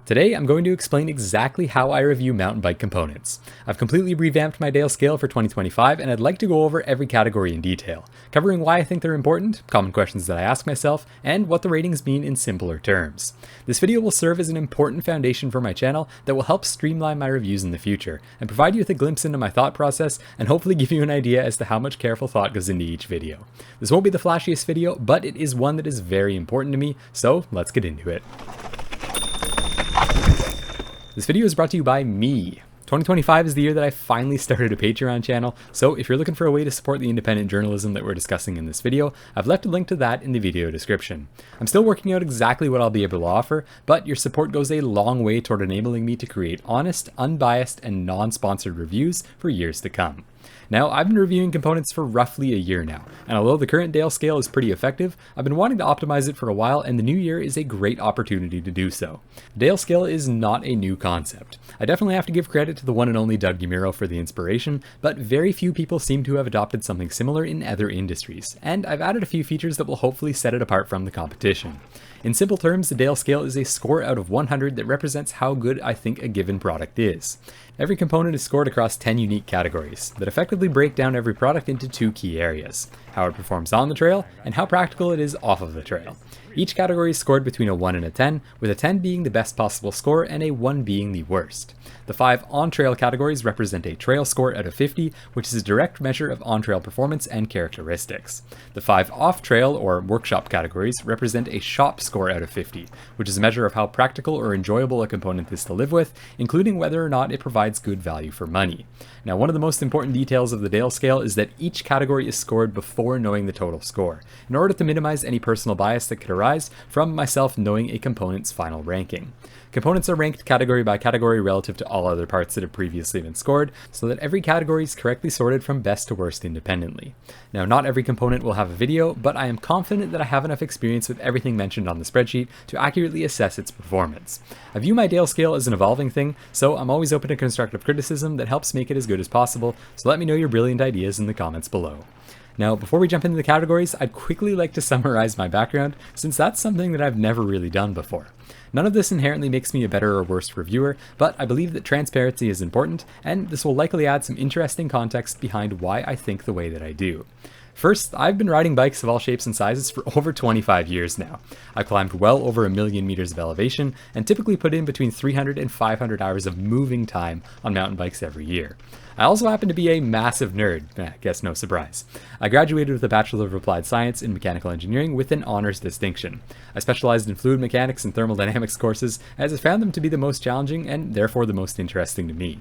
Today, I'm going to explain exactly how I review mountain bike components. I've completely revamped my Dale scale for 2025, and I'd like to go over every category in detail, covering why I think they're important, common questions that I ask myself, and what the ratings mean in simpler terms. This video will serve as an important foundation for my channel that will help streamline my reviews in the future, and provide you with a glimpse into my thought process, and hopefully give you an idea as to how much careful thought goes into each video. This won't be the flashiest video, but it is one that is very important to me, so let's get into it. This video is brought to you by me. 2025 is the year that I finally started a Patreon channel, so if you're looking for a way to support the independent journalism that we're discussing in this video, I've left a link to that in the video description. I'm still working out exactly what I'll be able to offer, but your support goes a long way toward enabling me to create honest, unbiased, and non-sponsored reviews for years to come. Now, I've been reviewing components for roughly a year now, and although the current Dale scale is pretty effective, I've been wanting to optimize it for a while, and the new year is a great opportunity to do so. The Dale scale is not a new concept. I definitely have to give credit to the one and only 𝙎𝙬𝙾𝙄𝙼 for the inspiration, but very few people seem to have adopted something similar in other industries, and I've added a few features that will hopefully set it apart from the competition. In simple terms, the Dale scale is a score out of 100 that represents how good I think a given product is. Every component is scored across 10 unique categories that effectively break down every product into two key areas: how it performs on the trail and how practical it is off of the trail. Each category is scored between a 1 and a 10, with a 10 being the best possible score and a 1 being the worst. The 5 on-trail categories represent a trail score out of 50, which is a direct measure of on-trail performance and characteristics. The 5 off-trail or workshop categories represent a shop score out of 50, which is a measure of how practical or enjoyable a component is to live with, including whether or not it provides good value for money. Now, one of the most important details of the Dale scale is that each category is scored before knowing the total score, in order to minimize any personal bias that could arise from myself knowing a component's final ranking. Components are ranked category by category relative to all other parts that have previously been scored, so that every category is correctly sorted from best to worst independently. Now, not every component will have a video, but I am confident that I have enough experience with everything mentioned on the spreadsheet to accurately assess its performance. I view my Dale scale as an evolving thing, so I'm always open to constructive criticism that helps make it as good as possible, so let me know your brilliant ideas in the comments below. Now, before we jump into the categories, I'd quickly like to summarize my background, since that's something that I've never really done before. None of this inherently makes me a better or worse reviewer, but I believe that transparency is important, and this will likely add some interesting context behind why I think the way that I do. First, I've been riding bikes of all shapes and sizes for over 25 years now. I've climbed well over 1,000,000 meters of elevation, and typically put in between 300 and 500 hours of moving time on mountain bikes every year. I also happen to be a massive nerd, guess no surprise. I graduated with a Bachelor of Applied Science in Mechanical Engineering with an honors distinction. I specialized in fluid mechanics and thermodynamics courses, as I found them to be the most challenging and therefore the most interesting to me.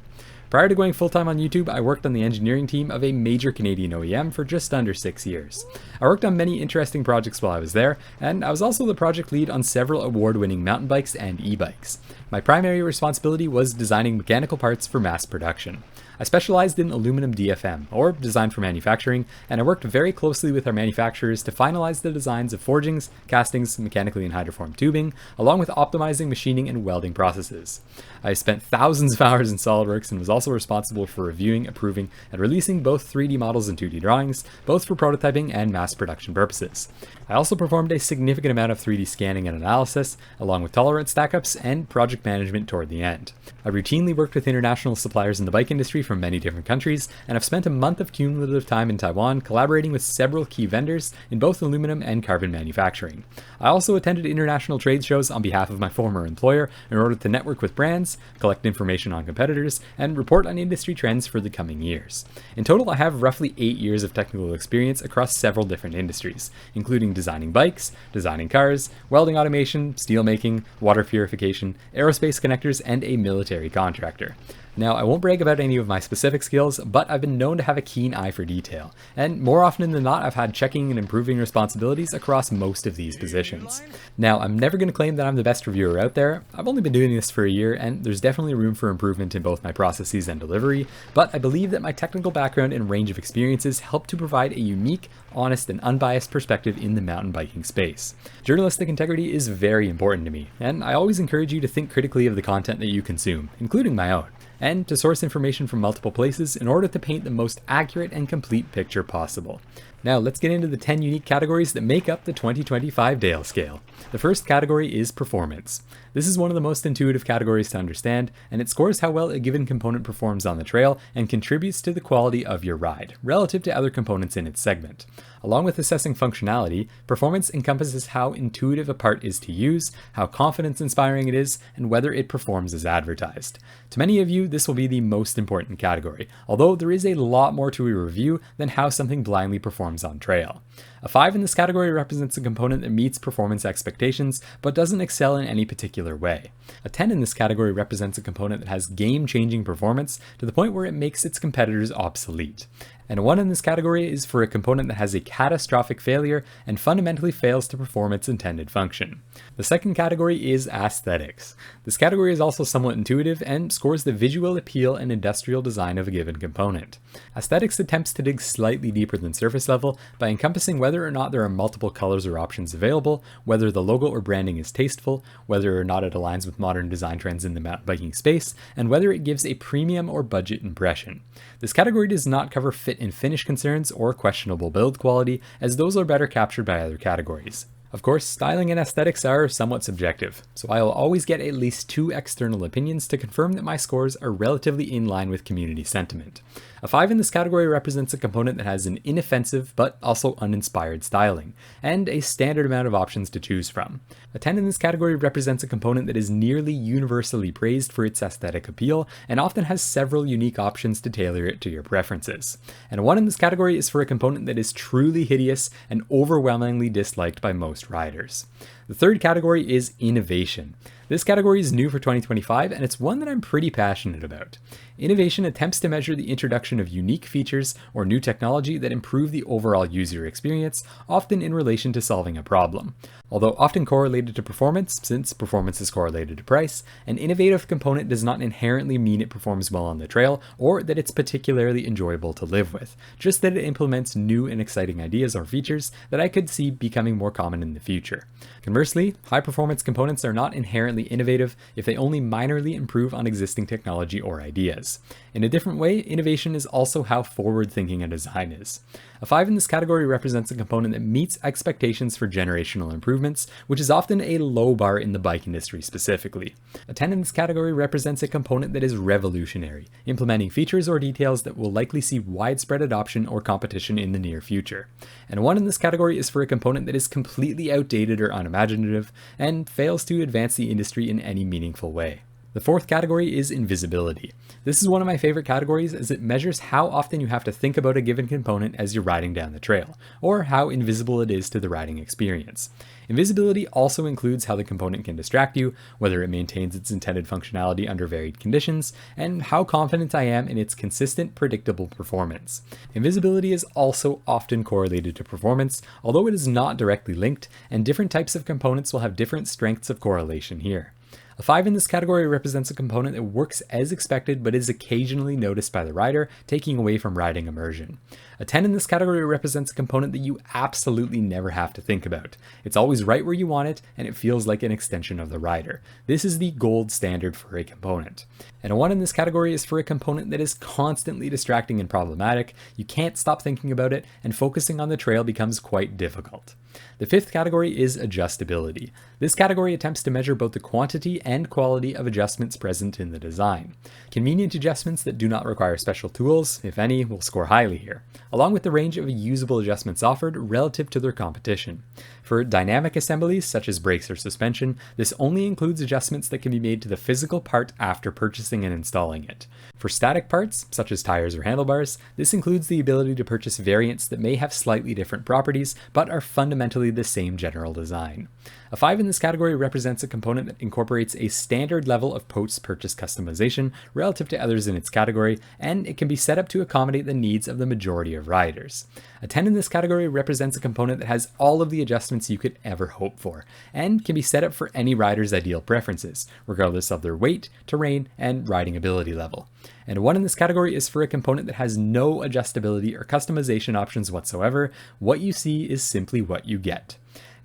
Prior to going full-time on YouTube, I worked on the engineering team of a major Canadian OEM for just under 6 years. I worked on many interesting projects while I was there, and I was also the project lead on several award-winning mountain bikes and e-bikes. My primary responsibility was designing mechanical parts for mass production. I specialized in aluminum DFM, or design for manufacturing, and I worked very closely with our manufacturers to finalize the designs of forgings, castings, mechanically and hydroform tubing, along with optimizing machining and welding processes. I spent thousands of hours in SolidWorks and was also responsible for reviewing, approving, and releasing both 3D models and 2D drawings, both for prototyping and mass production purposes. I also performed a significant amount of 3D scanning and analysis, along with tolerance stackups and project management toward the end. I routinely worked with international suppliers in the bike industry from many different countries, and I've spent a month of cumulative time in Taiwan collaborating with several key vendors in both aluminum and carbon manufacturing. I also attended international trade shows on behalf of my former employer in order to network with brands, collect information on competitors, and report on industry trends for the coming years. In total, I have roughly 8 years of technical experience across several different industries, including designing bikes, designing cars, welding automation, steelmaking, water purification, aerospace connectors, and a military contractor. Now, I won't brag about any of my specific skills, but I've been known to have a keen eye for detail, and more often than not, I've had checking and improving responsibilities across most of these positions. Now, I'm never going to claim that I'm the best reviewer out there. I've only been doing this for a year, and there's definitely room for improvement in both my processes and delivery, but I believe that my technical background and range of experiences help to provide a unique, honest, and unbiased perspective in the mountain biking space. Journalistic integrity is very important to me, and I always encourage you to think critically of the content that you consume, including my own, and to source information from multiple places in order to paint the most accurate and complete picture possible. Now let's get into the 10 unique categories that make up the 2025 Dale scale. The first category is performance. This is one of the most intuitive categories to understand, and it scores how well a given component performs on the trail and contributes to the quality of your ride, relative to other components in its segment. Along with assessing functionality, performance encompasses how intuitive a part is to use, how confidence-inspiring it is, and whether it performs as advertised. To many of you, this will be the most important category, although there is a lot more to a review than how something blindly performs on trail. A 5 in this category represents a component that meets performance expectations, but doesn't excel in any particular way. A 10 in this category represents a component that has game-changing performance to the point where it makes its competitors obsolete. And a 1 in this category is for a component that has a catastrophic failure and fundamentally fails to perform its intended function. The second category is aesthetics. This category is also somewhat intuitive and scores the visual appeal and industrial design of a given component. Aesthetics attempts to dig slightly deeper than surface level by encompassing whether or not there are multiple colors or options available, whether the logo or branding is tasteful, whether or not it aligns with modern design trends in the mountain biking space, and whether it gives a premium or budget impression. This category does not cover fit and finish concerns or questionable build quality, as those are better captured by other categories. Of course, styling and aesthetics are somewhat subjective, so I will always get at least 2 external opinions to confirm that my scores are relatively in line with community sentiment. A 5 in this category represents a component that has an inoffensive but also uninspired styling, and a standard amount of options to choose from. A 10 in this category represents a component that is nearly universally praised for its aesthetic appeal, and often has several unique options to tailor it to your preferences. And a 1 in this category is for a component that is truly hideous and overwhelmingly disliked by most riders. The third category is innovation. This category is new for 2025, and it's one that I'm pretty passionate about. Innovation attempts to measure the introduction of unique features or new technology that improve the overall user experience, often in relation to solving a problem. Although often correlated to performance, since performance is correlated to price, an innovative component does not inherently mean it performs well on the trail or that it's particularly enjoyable to live with, just that it implements new and exciting ideas or features that I could see becoming more common in the future. Conversely, high-performance components are not inherently innovative if they only minorly improve on existing technology or ideas. In a different way, innovation is also how forward-thinking a design is. A 5 in this category represents a component that meets expectations for generational improvements, which is often a low bar in the bike industry specifically. A 10 in this category represents a component that is revolutionary, implementing features or details that will likely see widespread adoption or competition in the near future. And a 1 in this category is for a component that is completely outdated or unimaginative, and fails to advance the industry in any meaningful way. The fourth category is invisibility. This is one of my favorite categories as it measures how often you have to think about a given component as you're riding down the trail, or how invisible it is to the riding experience. Invisibility also includes how the component can distract you, whether it maintains its intended functionality under varied conditions, and how confident I am in its consistent, predictable performance. Invisibility is also often correlated to performance, although it is not directly linked, and different types of components will have different strengths of correlation here. A 5 in this category represents a component that works as expected but is occasionally noticed by the rider, taking away from riding immersion. A 10 in this category represents a component that you absolutely never have to think about. It's always right where you want it, and it feels like an extension of the rider. This is the gold standard for a component. And a 1 in this category is for a component that is constantly distracting and problematic. You can't stop thinking about it, and focusing on the trail becomes quite difficult. The fifth category is adjustability. This category attempts to measure both the quantity and quality of adjustments present in the design. Convenient adjustments that do not require special tools, if any, will score highly here, along with the range of usable adjustments offered relative to their competition. For dynamic assemblies, such as brakes or suspension, this only includes adjustments that can be made to the physical part after purchasing and installing it. For static parts, such as tires or handlebars, this includes the ability to purchase variants that may have slightly different properties, but are fundamentally the same general design. A 5 in this category represents a component that incorporates a standard level of post-purchase customization relative to others in its category, and it can be set up to accommodate the needs of the majority of riders. A 10 in this category represents a component that has all of the adjustments you could ever hope for, and can be set up for any rider's ideal preferences, regardless of their weight, terrain, and riding ability level. And a 1 in this category is for a component that has no adjustability or customization options whatsoever. What you see is simply what you get.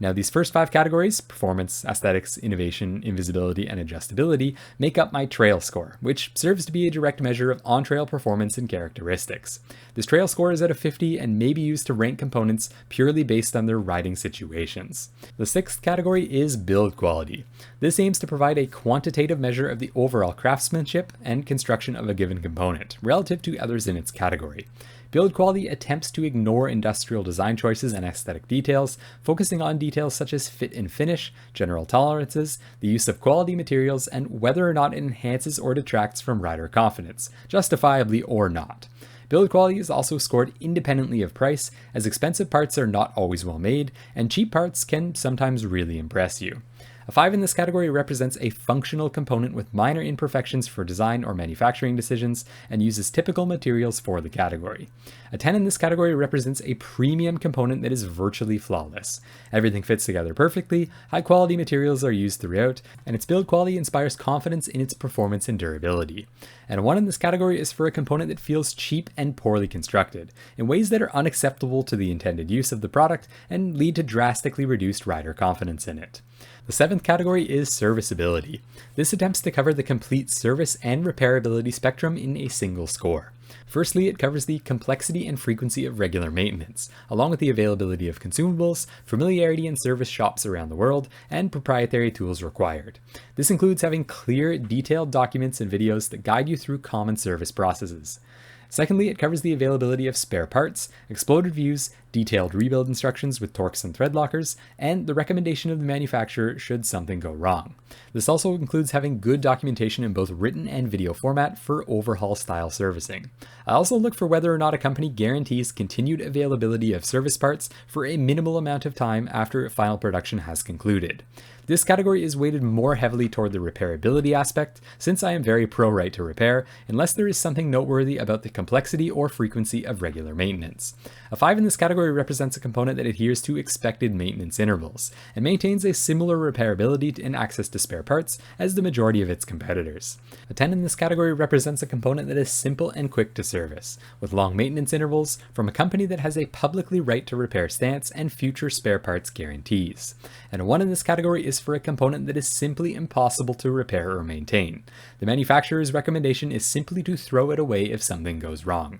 Now, these first 5 categories, performance, aesthetics, innovation, invisibility, and adjustability, make up my trail score, which serves to be a direct measure of on-trail performance and characteristics. This trail score is out of 50 and may be used to rank components purely based on their riding situations. The 6th category is build quality. This aims to provide a quantitative measure of the overall craftsmanship and construction of a given component, relative to others in its category. Build quality attempts to ignore industrial design choices and aesthetic details, focusing on details such as fit and finish, general tolerances, the use of quality materials, and whether or not it enhances or detracts from rider confidence, justifiably or not. Build quality is also scored independently of price, as expensive parts are not always well made, and cheap parts can sometimes really impress you. A 5 in this category represents a functional component with minor imperfections for design or manufacturing decisions and uses typical materials for the category. A 10 in this category represents a premium component that is virtually flawless. Everything fits together perfectly, high quality materials are used throughout, and its build quality inspires confidence in its performance and durability. And a 1 in this category is for a component that feels cheap and poorly constructed, in ways that are unacceptable to the intended use of the product and lead to drastically reduced rider confidence in it. The 7th category is serviceability. This attempts to cover the complete service and repairability spectrum in a single score. Firstly, it covers the complexity and frequency of regular maintenance, along with the availability of consumables, familiarity in service shops around the world, and proprietary tools required. This includes having clear, detailed documents and videos that guide you through common service processes. Secondly, it covers the availability of spare parts, exploded views, detailed rebuild instructions with torques and thread lockers, and the recommendation of the manufacturer should something go wrong. This also includes having good documentation in both written and video format for overhaul style servicing. I also look for whether or not a company guarantees continued availability of service parts for a minimal amount of time after final production has concluded. This category is weighted more heavily toward the repairability aspect, since I am very pro right to repair, unless there is something noteworthy about the complexity or frequency of regular maintenance. A 5 in this category represents a component that adheres to expected maintenance intervals, and maintains a similar repairability and access to spare parts as the majority of its competitors. A 10 in this category represents a component that is simple and quick to service, with long maintenance intervals from a company that has a publicly right to repair stance and future spare parts guarantees. And a 1 in this category is for a component that is simply impossible to repair or maintain. The manufacturer's recommendation is simply to throw it away if something goes wrong.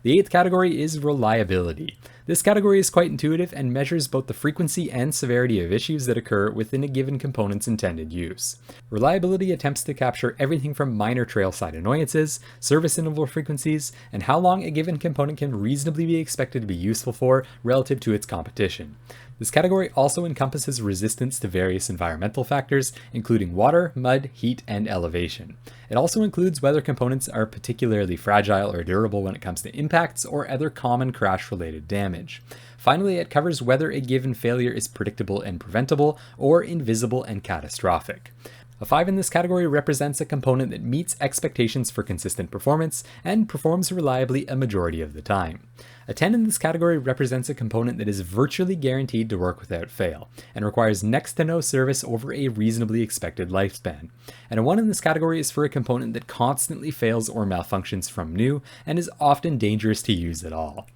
The 8th category is reliability. This category is quite intuitive and measures both the frequency and severity of issues that occur within a given component's intended use. Reliability attempts to capture everything from minor trailside annoyances, service interval frequencies, and how long a given component can reasonably be expected to be useful for relative to its competition. This category also encompasses resistance to various environmental factors, including water, mud, heat, and elevation. It also includes whether components are particularly fragile or durable when it comes to impacts or other common crash-related damage. Finally, it covers whether a given failure is predictable and preventable, or invisible and catastrophic. A 5 in this category represents a component that meets expectations for consistent performance and performs reliably a majority of the time. A 10 in this category represents a component that is virtually guaranteed to work without fail, and requires next to no service over a reasonably expected lifespan. And a 1 in this category is for a component that constantly fails or malfunctions from new, and is often dangerous to use at all.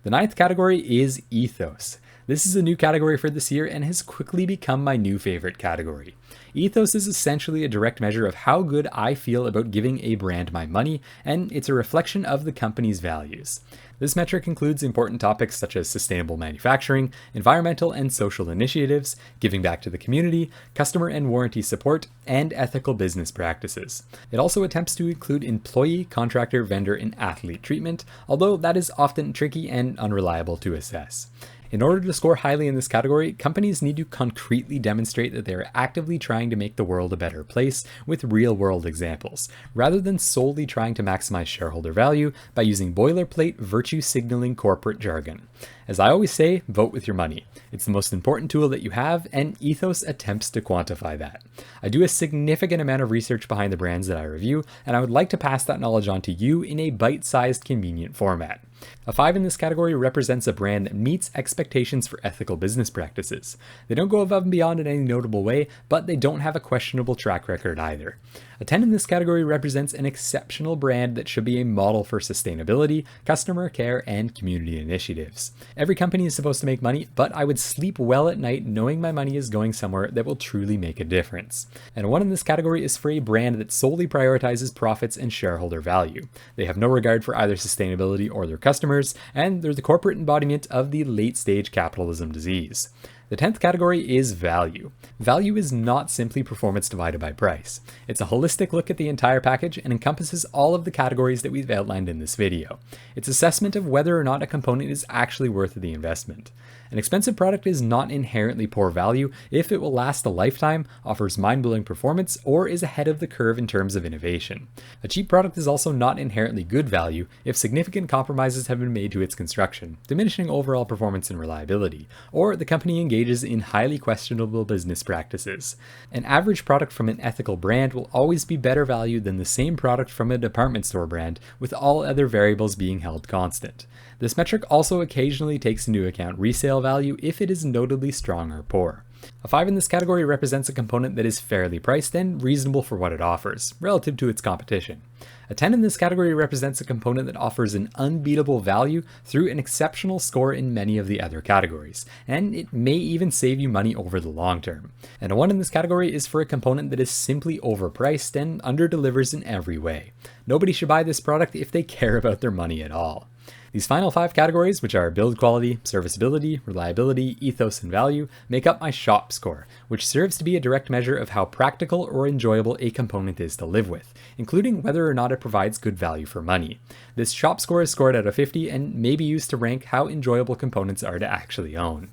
The 9th category is Ethos. This is a new category for this year and has quickly become my new favorite category. Ethos is essentially a direct measure of how good I feel about giving a brand my money, and it's a reflection of the company's values. This metric includes important topics such as sustainable manufacturing, environmental and social initiatives, giving back to the community, customer and warranty support, and ethical business practices. It also attempts to include employee, contractor, vendor, and athlete treatment, although that is often tricky and unreliable to assess. In order to score highly in this category, companies need to concretely demonstrate that they are actively trying to make the world a better place with real-world examples, rather than solely trying to maximize shareholder value by using boilerplate, virtue-signaling corporate jargon. As I always say, vote with your money. It's the most important tool that you have, and Ethos attempts to quantify that. I do a significant amount of research behind the brands that I review, and I would like to pass that knowledge on to you in a bite-sized, convenient format. A 5 in this category represents a brand that meets expectations for ethical business practices. They don't go above and beyond in any notable way, but they don't have a questionable track record either. A 10 in this category represents an exceptional brand that should be a model for sustainability, customer care, and community initiatives. Every company is supposed to make money, but I would sleep well at night knowing my money is going somewhere that will truly make a difference. And a 1 in this category is for a brand that solely prioritizes profits and shareholder value. They have no regard for either sustainability or their customers, and they're the corporate embodiment of the late-stage capitalism disease. The 10th category is value. Value is not simply performance divided by price. It's a holistic look at the entire package and encompasses all of the categories that we've outlined in this video. It's assessment of whether or not a component is actually worth the investment. An expensive product is not inherently poor value if it will last a lifetime, offers mind-blowing performance, or is ahead of the curve in terms of innovation. A cheap product is also not inherently good value if significant compromises have been made to its construction, diminishing overall performance and reliability, or the company engages in highly questionable business practices. An average product from an ethical brand will always be better value than the same product from a department store brand, with all other variables being held constant. This metric also occasionally takes into account resale value if it is notably strong or poor. A 5 in this category represents a component that is fairly priced and reasonable for what it offers, relative to its competition. A 10 in this category represents a component that offers an unbeatable value through an exceptional score in many of the other categories, and it may even save you money over the long term. And a 1 in this category is for a component that is simply overpriced and underdelivers in every way. Nobody should buy this product if they care about their money at all. These final 5 categories, which are build quality, serviceability, reliability, ethos, and value, make up my shop score, which serves to be a direct measure of how practical or enjoyable a component is to live with, including whether or not it provides good value for money. This shop score is scored out of 50 and may be used to rank how enjoyable components are to actually own.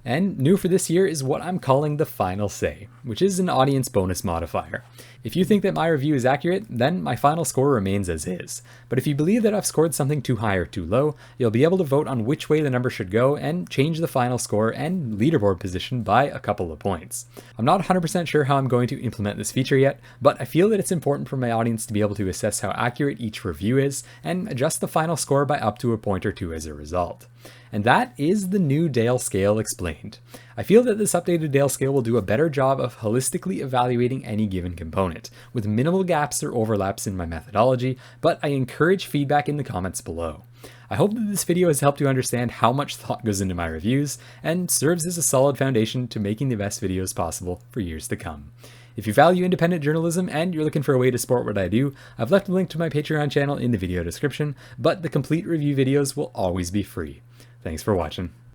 And new for this year is what I'm calling the final say, which is an audience bonus modifier. If you think that my review is accurate, then my final score remains as is. But if you believe that I've scored something too high or too low, you'll be able to vote on which way the number should go and change the final score and leaderboard position by a couple of points. I'm not 100% sure how I'm going to implement this feature yet, but I feel that it's important for my audience to be able to assess how accurate each review is and adjust the final score by up to a point or two as a result. And that is the new Dale scale explained. I feel that this updated Dale scale will do a better job of holistically evaluating any given component, with minimal gaps or overlaps in my methodology, but I encourage feedback in the comments below. I hope that this video has helped you understand how much thought goes into my reviews, and serves as a solid foundation to making the best videos possible for years to come. If you value independent journalism and you're looking for a way to support what I do, I've left a link to my Patreon channel in the video description, but the complete review videos will always be free. Thanks for watching.